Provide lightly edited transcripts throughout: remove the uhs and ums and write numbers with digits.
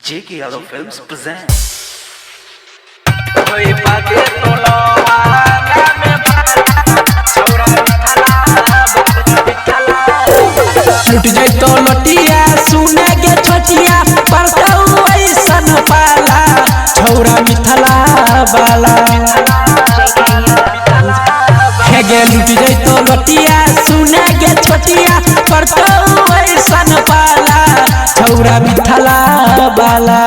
JK Yadav Films present. कोई बातें तो लोहाना में छौरा लुट जाए तो लटिया सुने के छोटिया परताऊ ऐसन पाला छौरा मिथला बाला हेगे लुट जाए तो लटिया सुने के छोटिया परताऊ ऐसन पाला छौरा मिथला बाला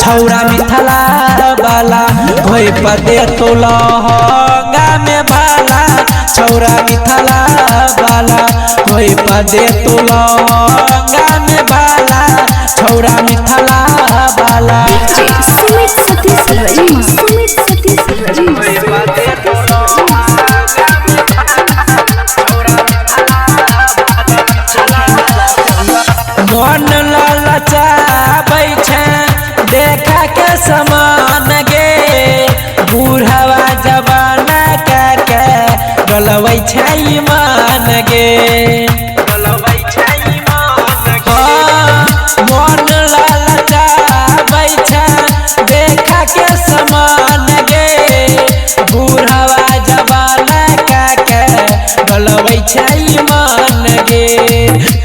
छौरा मिथला बाला होई पदे तो लहंगा में भाला छौरा मिथला बाला होई पदे तो लहंगा में भाला छौरा मिथला बाला सुमित सतीश रजी सुमित सतीश रजी कोई बातें तो लोहाना में छौरा मन ललचा बैठे देखा के समान गे बूढ़वा जवाना के डलवै छै मान गे मन ललचा बैठे देखा के समान गे बूढ़वा जवाना के डलवै छै मान गे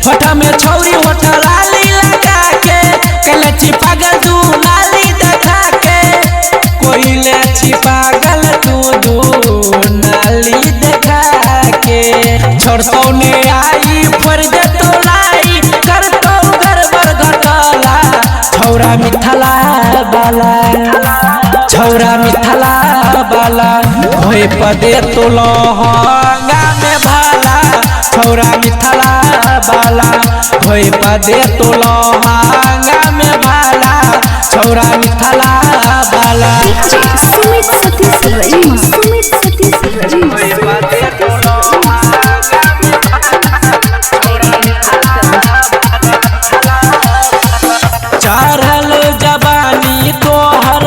फोटा में छौरी होठा लाली लगा के कलची पागल दू नाली देखा के कोई ले छी पागल दू नाली देखा के छोड़तो ने आई फर्ज तो लाई करतो गड़बड़ घटला छौरा मिथला बाला छौरा मिथला बाला होई पदे तो लहंगा में भाला छौरा मिथला बाला होई पदे तो लहंगा में भाला छौरा मिथला बाला सुमित सतीश रजी सुमित सतीश रजी कोई बातें तो लोहाना में चढ़ल जवानी तोहर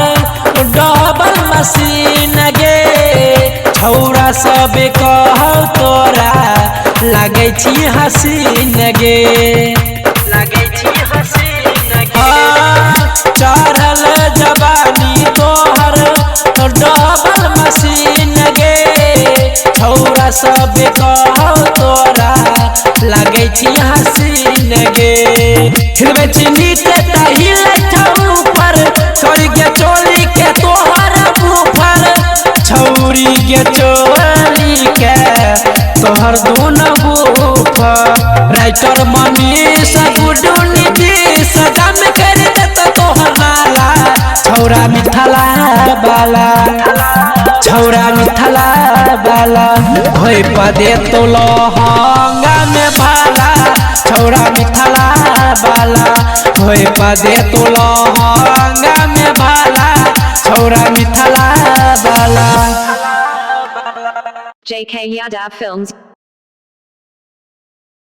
डबल मशीन गे छौरा सब कह तोरा लागे छी हसीन गे चढ़ल जवानी तोहर डबल मशीन गे छौरा सब कह तोरा लागे छी हसीन गे हिलबे छी नीचे हिल ऊपर छोड़ी के चोली के तोहर ऊपर छौरी के चोली के तोहर दोनों ऊपर राइटर मनीष गुड्डू नीतीश दम कर देत तोहर नाला छौरा मिथला बाला छौरा मिथला बाला होई पदे तो लहंगा में भाला छौरा मिथला बाला होई पदे तो लहंगा में भाला छौरा मिथला बाला JK Yadav Films